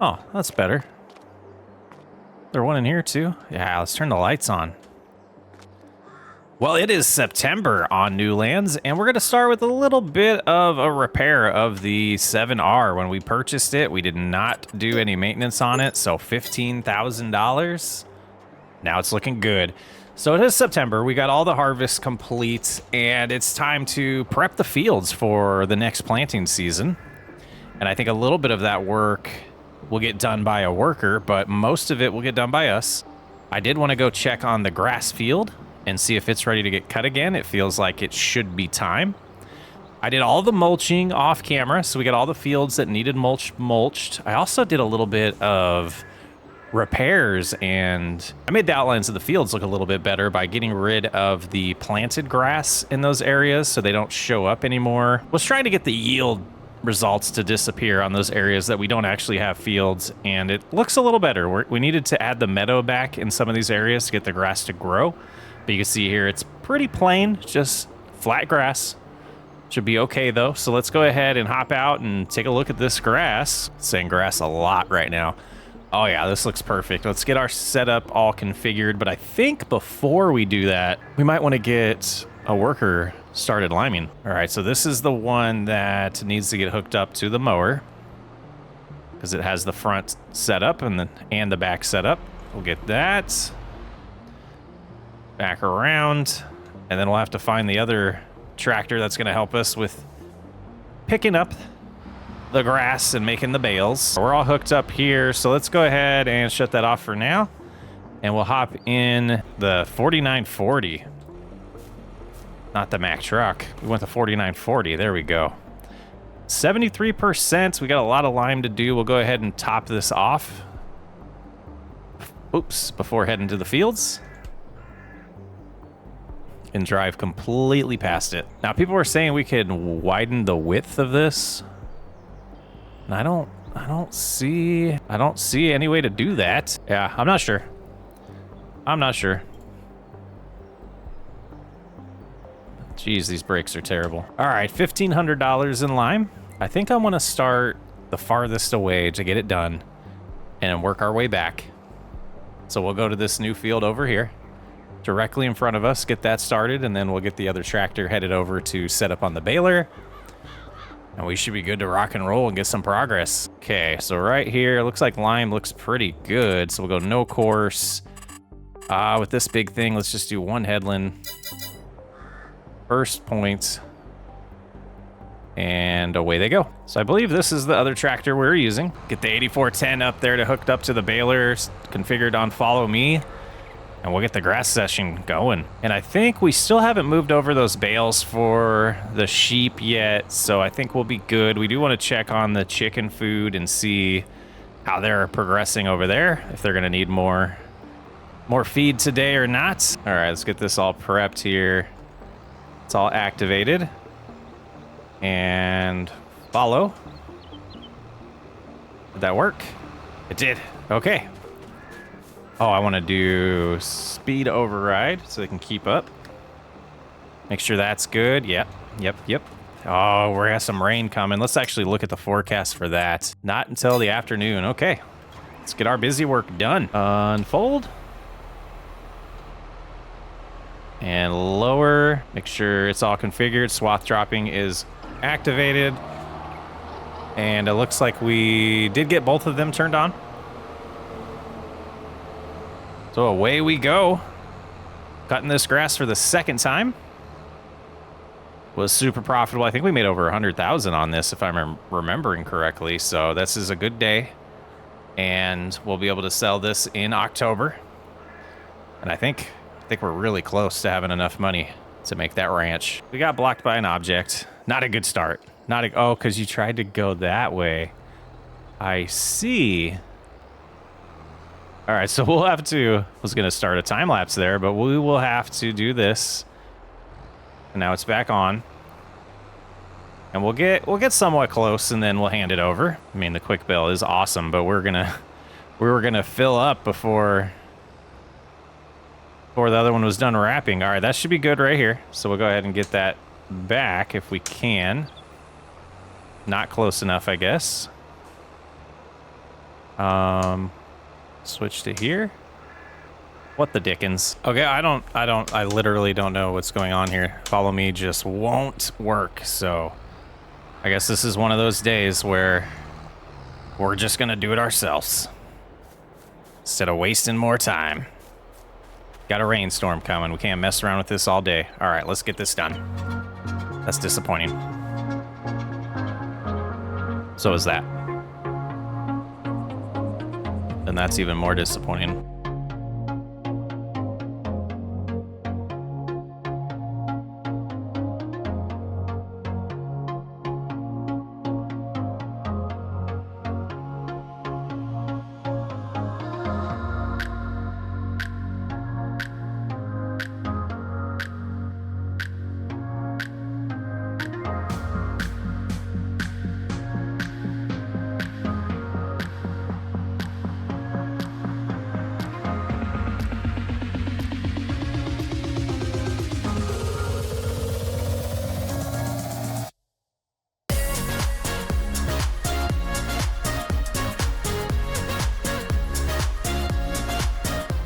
Oh, that's better. There's one in here too. Yeah, let's turn the lights on. Well, it is September on Newlands, and we're going to start with a little bit of a repair of the 7R. When we purchased it, we did not do any maintenance on it, so $15,000. Now it's looking good. So it is September. We got all the harvests complete, and it's time to prep the fields for the next planting season. And I think a little bit of that work will get done by a worker, but most of it will get done by us. I did want to go check on the grass field and see if it's ready to get cut again. It feels like it should be time. I did all the mulching off camera, so we got all the fields that needed mulched. I also did a little bit of repairs, and I made the outlines of the fields look a little bit better by getting rid of the planted grass in those areas so they don't show up anymore. Was trying to get the yield results to disappear on those areas that we don't actually have fields, and it looks a little better. We needed to add the meadow back in some of these areas to get the grass to grow. But you can see here, it's pretty plain, just flat grass. Should be okay though. So let's go ahead and hop out and take a look at this grass. It's saying grass a lot right now. Oh yeah, this looks perfect. Let's get our setup all configured. But I think before we do that, we might want to get a worker started liming. All right, so this is the one that needs to get hooked up to the mower because it has the front setup and the back setup. We'll get that. Back around, and then we'll have to find the other tractor that's going to help us with picking up the grass and making the bales. We're all hooked up here, so let's go ahead and shut that off for now, and we'll hop in the 4940. Not the Mack truck. We went to 4940. There we go. 73%. We got a lot of lime to do. We'll go ahead and top this off. Oops, before heading to the fields. And drive completely past it. Now, people were saying we could widen the width of this. And I don't see any way to do that. Yeah, I'm not sure. Jeez, these brakes are terrible. All right, $1,500 in lime. I think I want to start the farthest away to get it done and work our way back. So we'll go to this new field over here. Directly in front of us, get that started, and then we'll get the other tractor headed over to set up on the baler. And we should be good to rock and roll and get some progress. Okay, so right here, looks like lime looks pretty good. So we'll go no course. With this big thing, let's just do one headland. First point. And away they go. So I believe this is the other tractor we're using. Get the 8410 up there to hooked up to the baler, configured on follow me. And we'll get the grass session going. And I think we still haven't moved over those bales for the sheep yet, so I think we'll be good. We do want to check on the chicken food and see how they're progressing over there, if they're gonna need more feed today or not. All right, let's get this all prepped here. It's all activated. And follow. Did that work? It did, okay. Oh, I want to do speed override so they can keep up. Make sure that's good. Yep. Oh, we're gonna have some rain coming. Let's actually look at the forecast for that. Not until the afternoon. Okay. Let's get our busy work done. Unfold. And lower. Make sure it's all configured. Swath dropping is activated. And it looks like we did get both of them turned on. So away we go. Cutting this grass for the second time. Was super profitable. I think we made over 100,000 on this, if I'm remembering correctly. So this is a good day. And we'll be able to sell this in October. And I think we're really close to having enough money to make that ranch. We got blocked by an object. Not a good start. Oh, because you tried to go that way. I see. All right, so we'll have to, I was going to start a time lapse there, but we will have to do this. And now it's back on. And we'll get somewhat close and then we'll hand it over. I mean, the quick bale is awesome, but we were going to fill up before the other one was done wrapping. All right, that should be good right here. So we'll go ahead and get that back if we can. Not close enough, I guess. Switch to here. What the dickens? Okay, I literally don't know what's going on here. Follow me just won't work, so I guess this is one of those days where we're just gonna do it ourselves instead of wasting more time. Got a rainstorm coming. We can't mess around with this all day. All right, let's get this done. That's disappointing. So is that. And that's even more disappointing.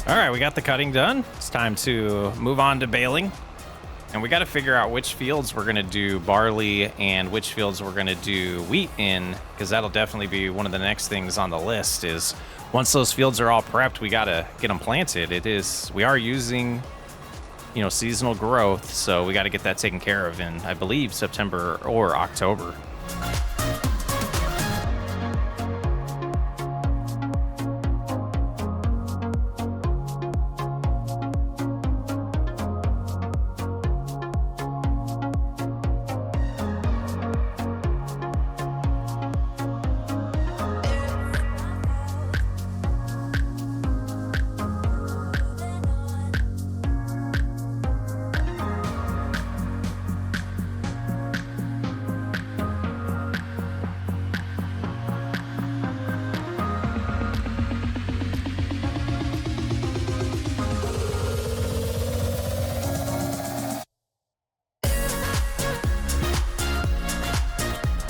All right, we got the cutting done. It's time to move on to baling. And we got to figure out which fields we're going to do barley and which fields we're going to do wheat in, because that'll definitely be one of the next things on the list. Is once those fields are all prepped, we got to get them planted. We are using, seasonal growth, so we got to get that taken care of in, I believe, September or October.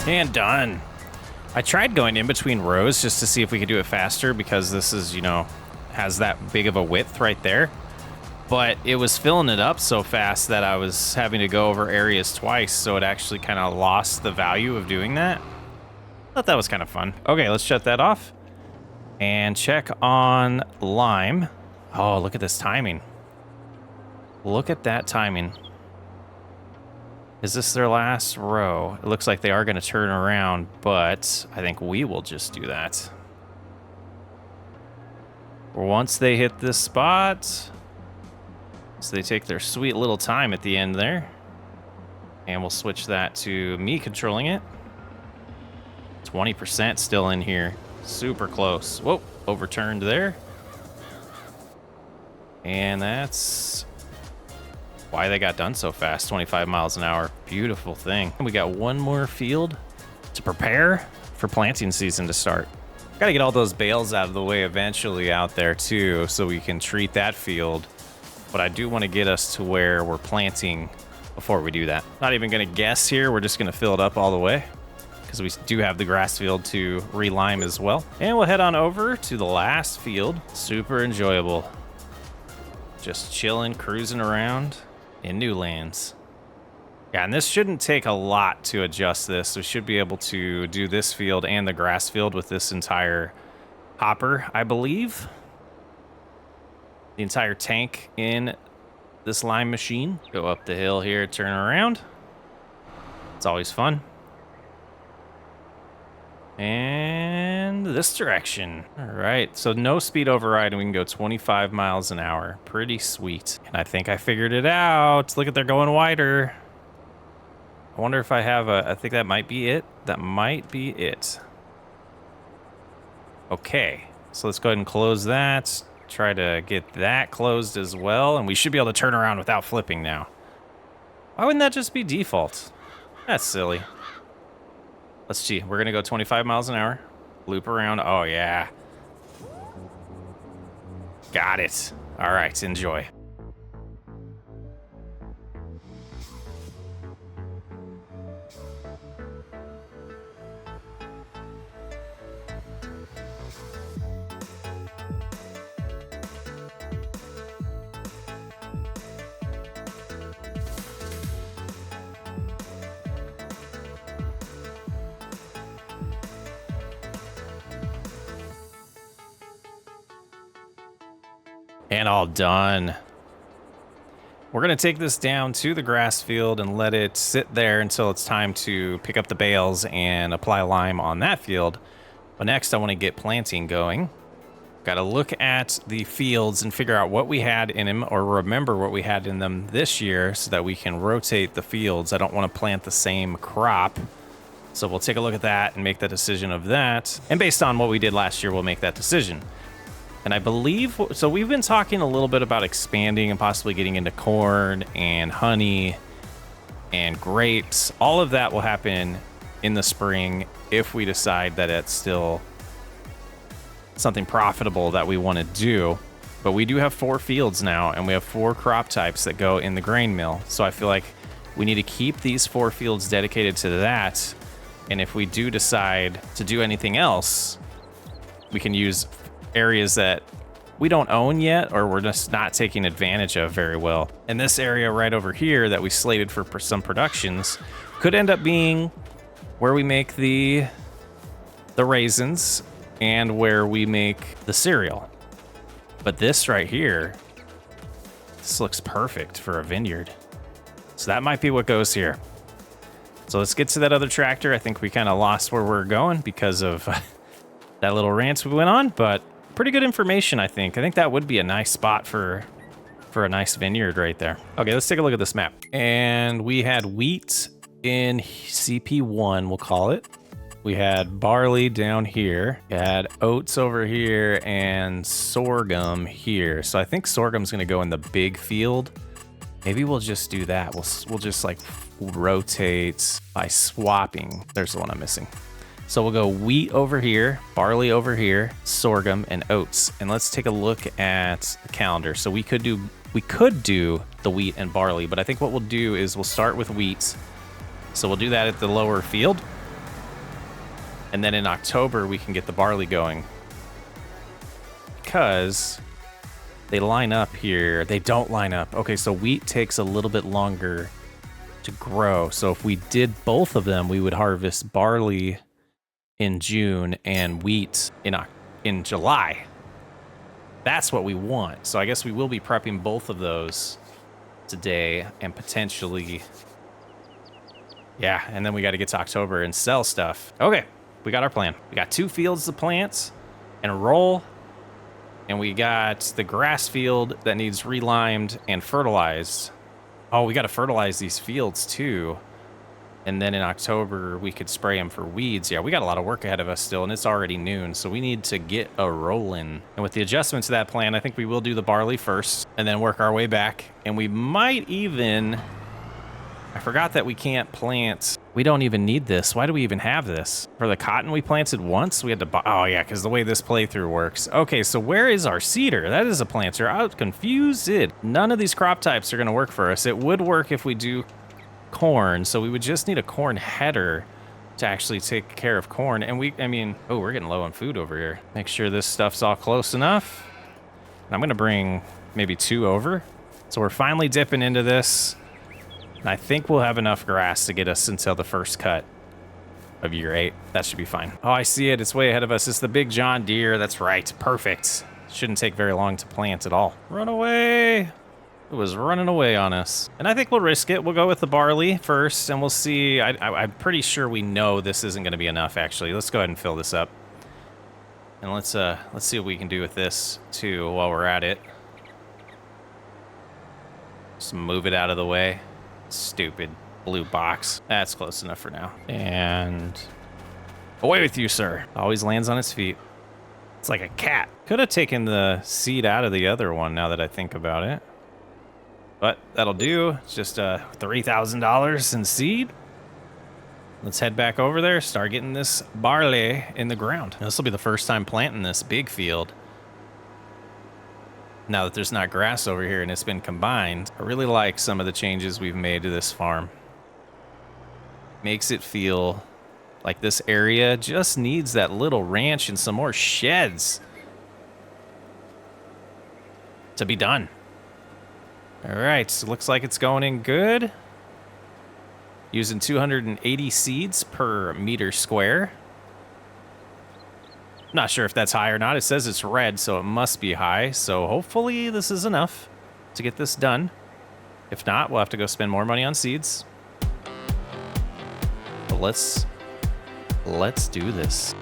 And done. I tried going in between rows just to see if we could do it faster, because this is, has that big of a width right there. But it was filling it up so fast that I was having to go over areas twice, so it actually kind of lost the value of doing that. Thought that was kind of fun. Okay, let's shut that off and check on lime. Oh, look at this timing. Look at that timing. Is this their last row? It looks like they are going to turn around, but I think we will just do that. Once they hit this spot, so they take their sweet little time at the end there. And we'll switch that to me controlling it. 20% still in here. Super close. Whoa, overturned there. And that's why they got done so fast, 25 miles an hour. Beautiful thing. We got one more field to prepare for planting season to start. Got to get all those bales out of the way eventually out there too, so we can treat that field. But I do want to get us to where we're planting before we do that. Not even going to guess here. We're just going to fill it up all the way, because we do have the grass field to relime as well. And we'll head on over to the last field. Super enjoyable. Just chilling, cruising around in new lands. Yeah, and this shouldn't take a lot to adjust this. We should be able to do this field and the grass field with this entire hopper, I believe. The entire tank in this lime machine. Go up the hill here, turn around. It's always fun. And this direction. All right, so no speed override, and we can go 25 miles an hour. Pretty sweet. And I think I figured it out. Look at, they're going wider. I wonder if I have I think that might be it. That might be it. Okay, so let's go ahead and close that. Try to get that closed as well, and we should be able to turn around without flipping now. Why wouldn't that just be default? That's silly. Let's see. We're going to go 25 miles an hour. Loop around. Oh, yeah. Got it. All right, enjoy. And all done. We're going to take this down to the grass field and let it sit there until it's time to pick up the bales and apply lime on that field. But next, I want to get planting going. Got to look at the fields and figure out what we had in them, or remember what we had in them this year, so that we can rotate the fields. I don't want to plant the same crop. So we'll take a look at that and make the decision of that. And based on what we did last year, we'll make that decision. And I believe, so we've been talking a little bit about expanding and possibly getting into corn and honey and grapes. All of that will happen in the spring if we decide that it's still something profitable that we want to do. But we do have 4 fields now, and we have 4 crop types that go in the grain mill. So I feel like we need to keep these 4 fields dedicated to that. And if we do decide to do anything else, we can use areas that we don't own yet, or we're just not taking advantage of very well. And this area right over here that we slated for some productions could end up being where we make the raisins and where we make the cereal. But this right here, this looks perfect for a vineyard. So that might be what goes here. So let's get to that other tractor. I think we kind of lost where we're going because of that little rant we went on, but pretty good information, I think. I think that would be a nice spot for a nice vineyard right there. Okay, let's take a look at this map. And we had wheat in CP1, we'll call it. We had barley down here. We had oats over here and sorghum here. So I think sorghum's gonna go in the big field. Maybe we'll just do that. We'll just like rotate by swapping. There's the one I'm missing. So we'll go wheat over here, barley over here, sorghum, and oats. And let's take a look at the calendar. So we could do the wheat and barley, but I think what we'll do is we'll start with wheat. So we'll do that at the lower field. And then in October, we can get the barley going. Because they line up here. They don't line up. Okay, so wheat takes a little bit longer to grow. So if we did both of them, we would harvest barley in June and wheat in July. That's what we want. So I guess we will be prepping both of those today and potentially, yeah, and then we got to get to October and sell stuff. Okay, we got our plan. We got 2 fields to plant and roll, and we got the grass field that needs relimed and fertilized. Oh, we got to fertilize these fields too. And then in October, we could spray them for weeds. Yeah, we got a lot of work ahead of us still, and it's already noon, so we need to get a rolling. And with the adjustments to that plan, I think we will do the barley first and then work our way back. And we might even... I forgot that we can't plant... We don't even need this. Why do we even have this? For the cotton we planted once, we had to buy... Oh, yeah, because the way this playthrough works. Okay, so where is our cedar? That is a planter. I was confused. None of these crop types are going to work for us. It would work if we do corn, so we would just need a corn header to actually take care of corn. And oh, we're getting low on food over here. Make sure this stuff's all close enough. I'm gonna bring maybe 2 over. So we're finally dipping into this. And I think we'll have enough grass to get us until the first cut of year 8. That should be fine. Oh, I see it. It's way ahead of us. It's the big John Deere. That's right. Perfect. Shouldn't take very long to plant at all. Run away. It was running away on us. And I think we'll risk it. We'll go with the barley first, and we'll see. I'm pretty sure we know this isn't going to be enough, actually. Let's go ahead and fill this up. And let's see what we can do with this, too, while we're at it. Just move it out of the way. Stupid blue box. That's close enough for now. And away with you, sir. Always lands on its feet. It's like a cat. Could have taken the seed out of the other one, now that I think about it. But that'll do. It's just $3,000 in seed. Let's head back over there, start getting this barley in the ground. This will be the first time planting this big field. Now that there's not grass over here and it's been combined, I really like some of the changes we've made to this farm. Makes it feel like this area just needs that little ranch and some more sheds to be done. All right, so looks like it's going in good. Using 280 seeds per meter square. Not sure if that's high or not. It says it's red, so it must be high. So hopefully this is enough to get this done. If not, we'll have to go spend more money on seeds. But let's do this.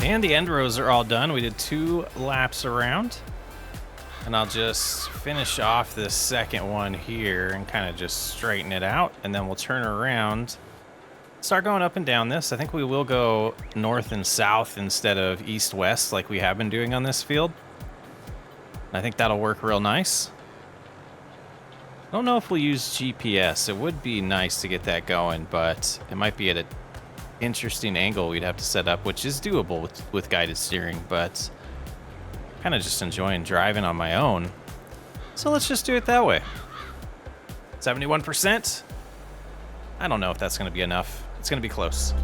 And the end rows are all done. We did 2 laps around. And I'll just finish off this second one here and kind of just straighten it out. And then we'll turn around, start going up and down this. I think we will go north and south instead of east-west like we have been doing on this field. And I think that'll work real nice. I don't know if we'll use GPS. It would be nice to get that going, but it might be at an interesting angle we'd have to set up, which is doable with guided steering, but kind of just enjoying driving on my own. So let's just do it that way. 71%. I don't know if that's going to be enough. It's going to be close.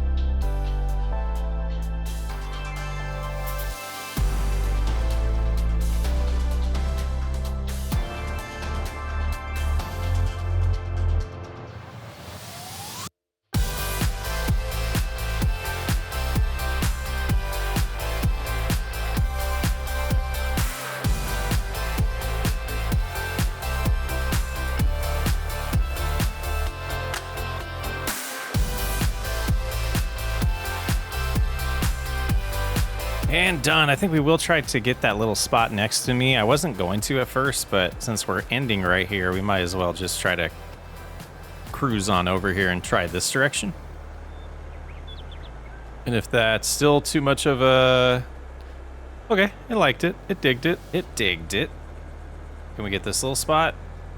And done. I think we will try to get that little spot next to me. I wasn't going to at first, but since we're ending right here, we might as well just try to cruise on over here and try this direction. And if that's still too much of a... Okay, it liked it. It digged it. It digged it. Can we get this little spot?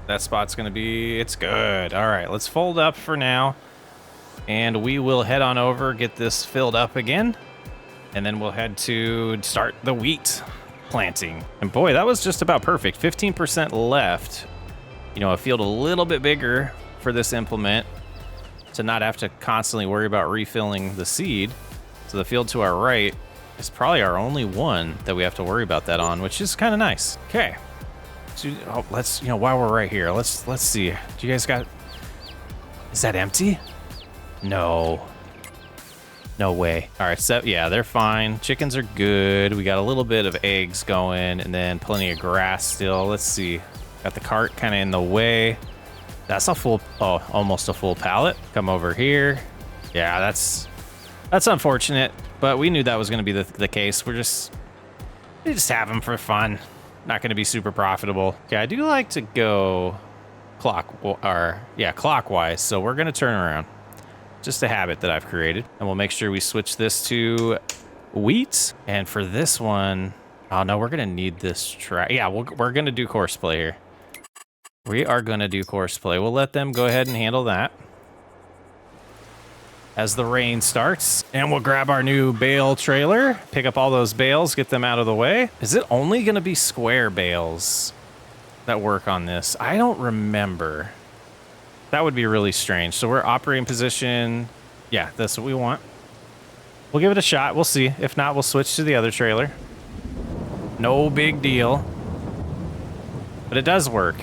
That spot's going to be... It's good. All right, let's fold up for now. And we will head on over, get this filled up again. And then we'll head to start the wheat planting. And boy, that was just about perfect. 15% left. You know, a field a little bit bigger for this implement to not have to constantly worry about refilling the seed. So the field to our right is probably our only one that we have to worry about that on, which is kind of nice. Okay. So, let's, you know, while we're right here, let's see. Do you guys got... Is that empty? No. No way. All right, so yeah, they're fine. Chickens are good. We got a little bit of eggs going and then plenty of grass still. Let's see. Got the cart kind of in the way. That's a full, oh, almost a full pallet. Come over here. Yeah, that's unfortunate, but we knew that was going to be the case. We just have them for fun. Not going to be super profitable. Yeah, I do like to go clockwise, so we're going to turn around. Just a habit that I've created. And we'll make sure we switch this to wheat. And for this one, oh no, we're gonna need this track. Yeah, we're gonna do course play here. We are gonna do course play. We'll let them go ahead and handle that as the rain starts. And we'll grab our new bale trailer, pick up all those bales, get them out of the way. Is it only gonna be square bales that work on this? I don't remember. That would be really strange. So we're operating position. Yeah, that's what we want. We'll give it a shot. We'll see. If not, we'll switch to the other trailer. No big deal. But it does work.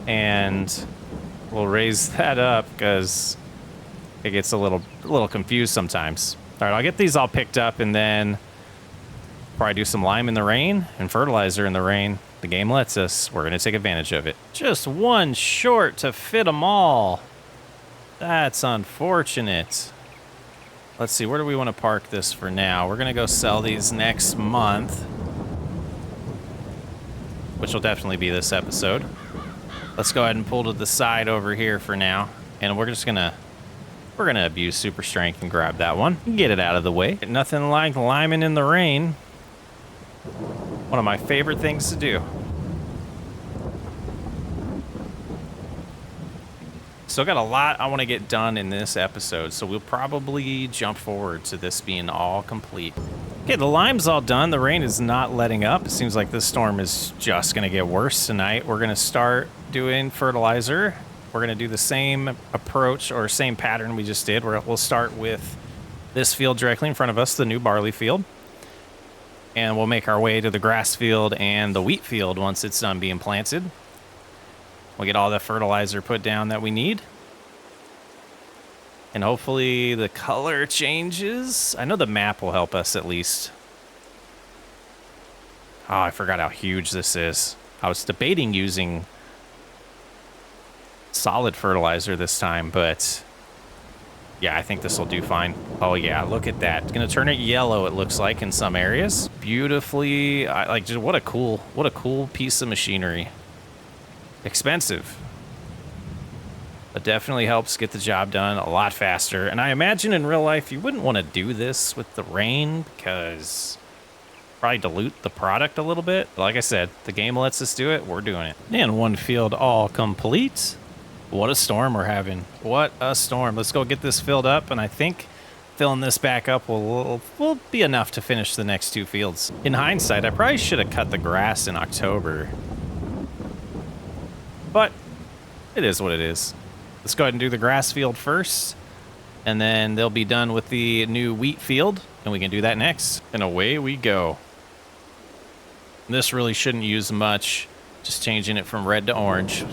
And we'll raise that up because it gets a little confused sometimes. All right, I'll get these all picked up and then probably do some lime in the rain and fertilizer in the rain. The game lets us. We're going to take advantage of it. Just one short to fit them all. That's unfortunate. Let's see, where do we want to park this for now? We're going to go sell these next month, which will definitely be this episode. Let's go ahead and pull to the side over here for now. And we're just going to We're going to abuse super strength and grab that one. Get it out of the way. Nothing like liming in the rain. One of my favorite things to do. Still got a lot I want to get done in this episode, so we'll probably jump forward to this being all complete. Okay, the lime's all done. The rain is not letting up. It seems like this storm is just going to get worse tonight. We're going to start doing fertilizer. We're going to do the same approach or same pattern we just did, where we'll start with this field directly in front of us, the new barley field. And we'll make our way to the grass field and the wheat field once it's done being planted. We'll get all the fertilizer put down that we need. And hopefully the color changes. I know the map will help us at least. Oh, I forgot how huge this is. I was debating using solid fertilizer this time, but yeah, I think this will do fine. Oh yeah, look at that. It's gonna turn it yellow, it looks like, in some areas. Beautifully, like, just what a cool piece of machinery. Expensive, but definitely helps get the job done a lot faster. And I imagine in real life you wouldn't want to do this with the rain because probably dilute the product a little bit. But like I said, the game lets us do it. We're doing it. And one field all complete. What a storm we're having. What a storm. Let's go get this filled up, and I think filling this back up will be enough to finish the next two fields. In hindsight, I probably should have cut the grass in October, but it is what it is. Let's go ahead and do the grass field first, and then they'll be done with the new wheat field, and we can do that next. And away we go. This really shouldn't use much, just changing it from red to orange.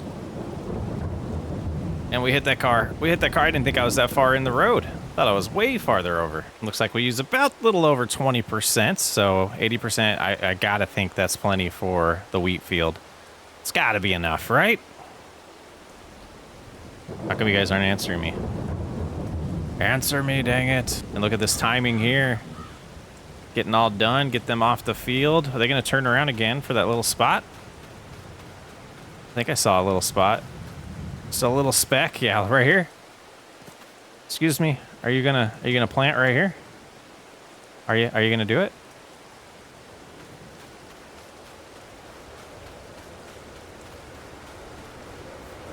And we hit that car. I didn't think I was that far in the road. Thought I was way farther over. Looks like we use about a little over 20%, so 80%. I gotta think that's plenty for the wheat field. It's gotta be enough, right? How come you guys aren't answering me? Answer me, dang it. And look at this timing here. Getting all done, get them off the field. Are they gonna turn around again for that little spot? I think I saw a little spot. Just a little speck, yeah, right here. Excuse me, are you gonna plant right here? Are you gonna do it?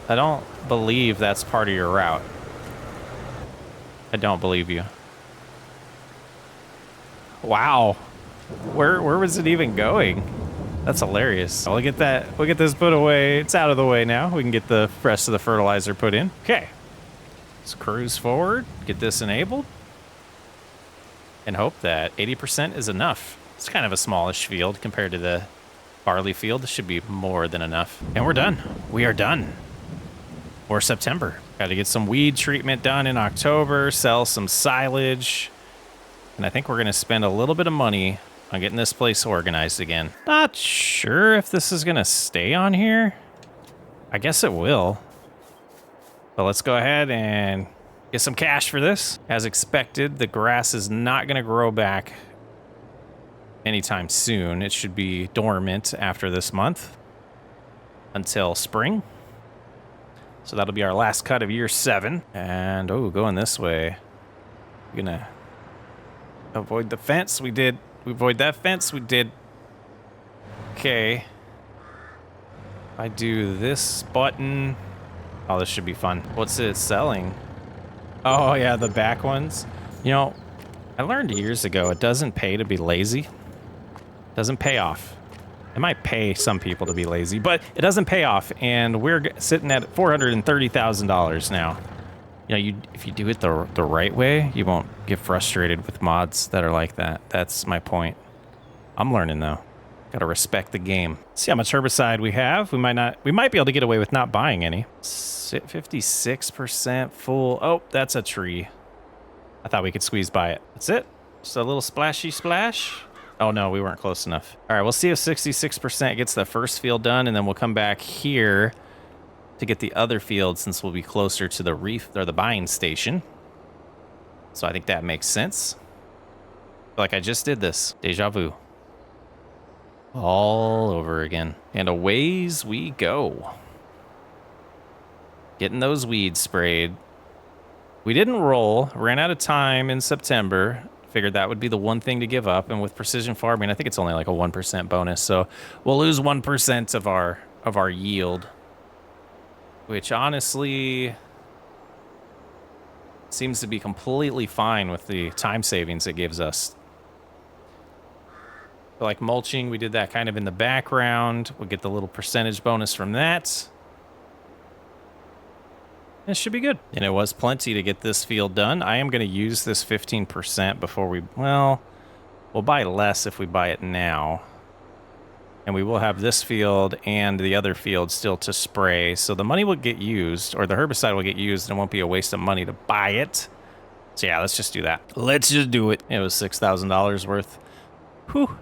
I don't believe that's part of your route. I don't believe you. Wow, where was it even going? That's hilarious. We'll get this put away. It's out of the way now. We can get the rest of the fertilizer put in. Okay. Let's cruise forward, get this enabled, and hope that 80% is enough. It's kind of a smallish field compared to the barley field. This should be more than enough. And we're done. We are done. For September. Got to get some weed treatment done in October, sell some silage, and I think we're going to spend a little bit of money on getting this place organized again. Not sure if this is gonna stay on here. I guess it will. But let's go ahead and get some cash for this. As expected, the grass is not gonna grow back anytime soon. It should be dormant after this month until spring. So that'll be our last cut of year 7. And oh, going this way. We're gonna avoid the fence. We avoid that fence. We did. Okay. I do this button. Oh, this should be fun. What's it selling? Oh, yeah, the back ones. You know, I learned years ago it doesn't pay to be lazy. It doesn't pay off. It might pay some people to be lazy, but it doesn't pay off. And we're sitting at $430,000 now. You know, if you do it the right way, you won't get frustrated with mods that are like that. That's my point. I'm learning though. Gotta respect the game. See how much herbicide we have. We might be able to get away with not buying any. 56% full. Oh, that's a tree. I thought we could squeeze by it. That's it. Just a little splashy splash. Oh no, we weren't close enough. All right, we'll see if 66% gets the first field done, and then we'll come back here to get the other field, since we'll be closer to the reef or the buying station. So I think that makes sense. Like I just did this. Deja vu. All over again. And a ways we go. Getting those weeds sprayed. We didn't roll, ran out of time in September. Figured that would be the one thing to give up. And with precision farming, I think it's only like a 1% bonus. So we'll lose 1% of our yield, which honestly seems to be completely fine with the time savings it gives us. But like mulching, we did that kind of in the background. We'll get the little percentage bonus from that. It should be good. And it was plenty to get this field done. I am going to use this 15% before we, well, we'll buy less if we buy it now. And we will have this field and the other field still to spray. So the money will get used, or the herbicide will get used, and it won't be a waste of money to buy it. So yeah, let's just do that. Let's just do it. It was $6,000 worth. Whew.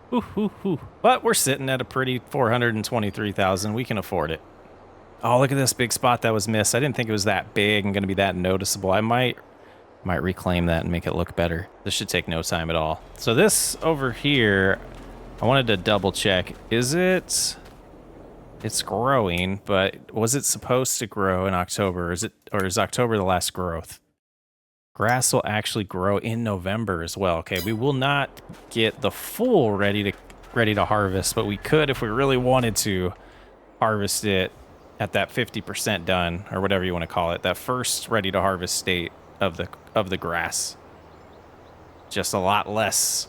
Whew, whew, whew. But we're sitting at a pretty 423,000. We can afford it. Oh, look at this big spot that was missed. I didn't think it was that big and going to be that noticeable. I might reclaim that and make it look better. This should take no time at all. So this over here, I wanted to double check. Is it? It's growing, but was it supposed to grow in October? Or is October the last growth? Grass will actually grow in November as well. Okay, we will not get the full ready to harvest, but we could, if we really wanted to, harvest it at that 50% done, or whatever you want to call it, that first ready to harvest state of the grass. Just a lot less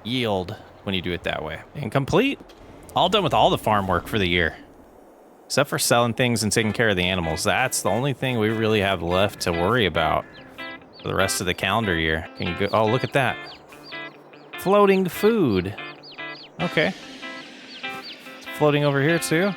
yield when you do it that way. And complete. All done with all the farm work for the year. Except for selling things and taking care of the animals. That's the only thing we really have left to worry about for the rest of the calendar year. Can you go, oh, look at that. Floating food. Okay. It's floating over here too.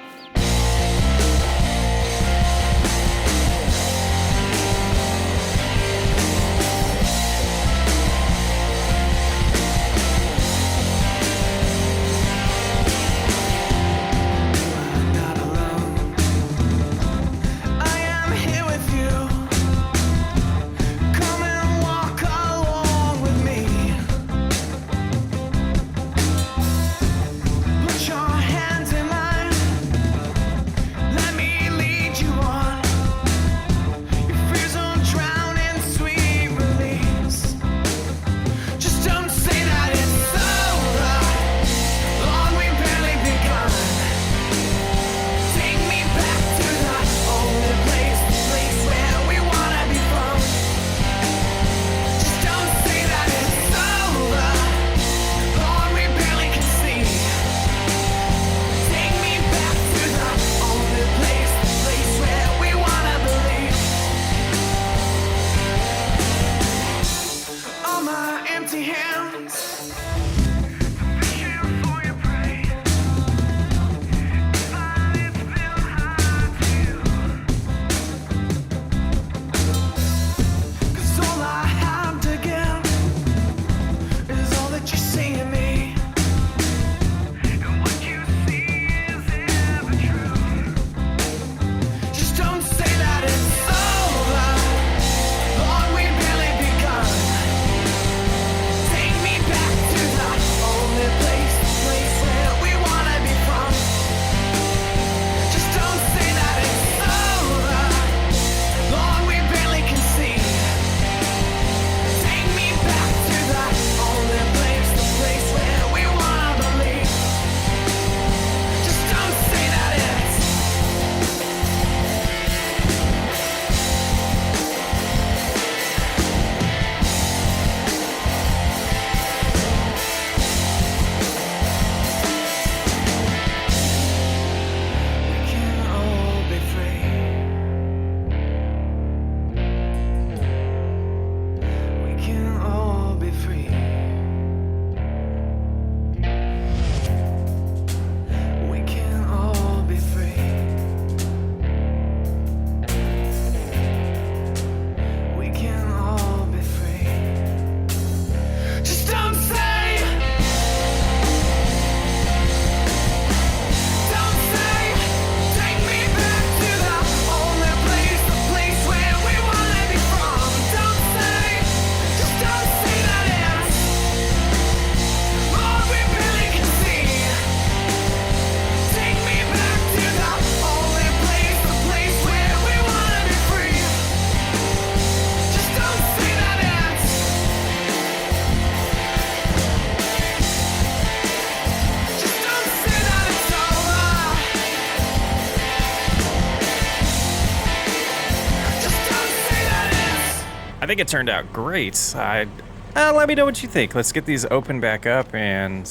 I think it turned out great. Let me know what you think. Let's get these open back up, and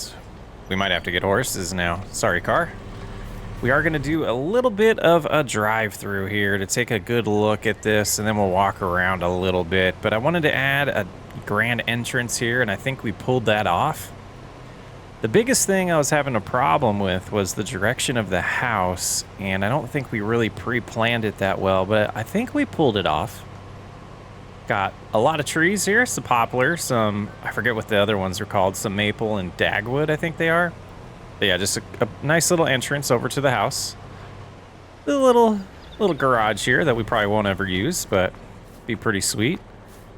we might have to get horses now. Sorry, car. We are going to do a little bit of a drive-through here to take a good look at this, and then we'll walk around a little bit. But I wanted to add a grand entrance here, and I think we pulled that off. The biggest thing I was having a problem with was the direction of the house, and I don't think we really pre-planned it that well, but I think we pulled it off. Got a lot of trees here, some poplar, some, I forget what the other ones are called, some maple and dagwood, I think they are. But yeah, just a nice little entrance over to the house. A little garage here that we probably won't ever use, but be pretty sweet.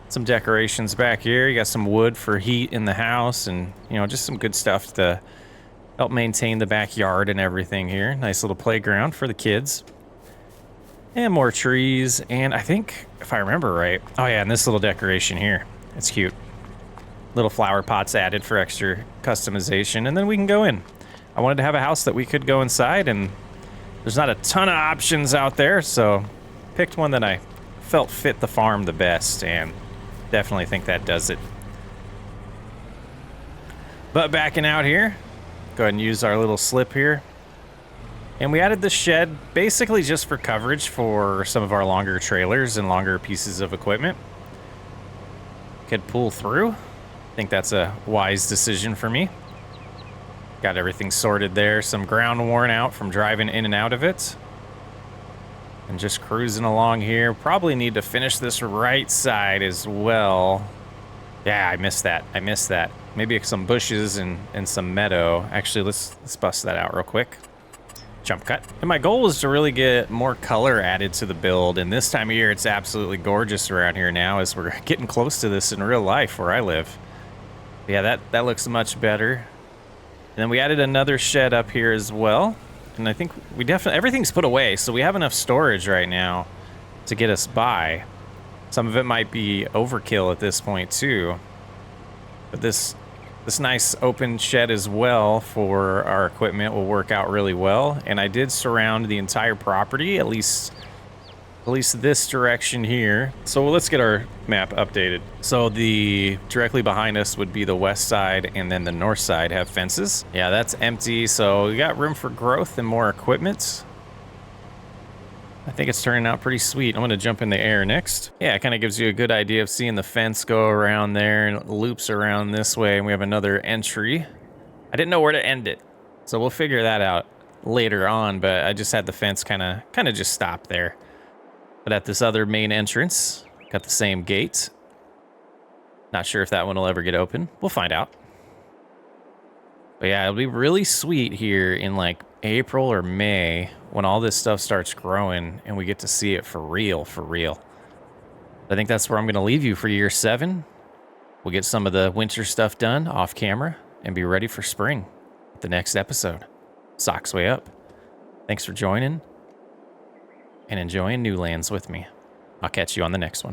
Some decorations back here. You got some wood for heat in the house, and just some good stuff to help maintain the backyard and everything here. Nice little playground for the kids. And more trees, and I think, if I remember right, oh yeah, and this little decoration here. It's cute. Little flower pots added for extra customization, and then we can go in. I wanted to have a house that we could go inside, and there's not a ton of options out there, so picked one that I felt fit the farm the best, and definitely think that does it. But backing out here, go ahead and use our little slip here. And we added the shed basically just for coverage for some of our longer trailers and longer pieces of equipment. Could pull through. I think that's a wise decision for me. Got everything sorted there. Some ground worn out from driving in and out of it. And just cruising along here. Probably need to finish this right side as well. Yeah, I missed that. Maybe some bushes and some meadow. Actually, let's bust that out real quick. Jump cut. And my goal was to really get more color added to the build. And this time of year, it's absolutely gorgeous around here now as we're getting close to this in real life where I live. Yeah, that looks much better. And then we added another shed up here as well. And I think we definitely, everything's put away, so we have enough storage right now to get us by. Some of it might be overkill at this point too. But this nice open shed as well for our equipment will work out really well. And I did surround the entire property, at least this direction here. So let's get our map updated. So the directly behind us would be the west side, and then the north side have fences. Yeah, that's empty, so we got room for growth and more equipment. I think it's turning out pretty sweet. I'm gonna jump in the air next. Yeah, it kind of gives you a good idea of seeing the fence go around there and it loops around this way, and we have another entry. I didn't know where to end it, so we'll figure that out later on, but I just had the fence kind of just stop there. But at this other main entrance, got the same gate. Not sure if that one will ever get open. We'll find out. But yeah, it'll be really sweet here in like April or May when all this stuff starts growing and we get to see it for real, for real. I think that's where I'm going to leave you for year 7. We'll get some of the winter stuff done off camera and be ready for spring with the next episode. Socks way up. Thanks for joining and enjoying New Lands with me. I'll catch you on the next one.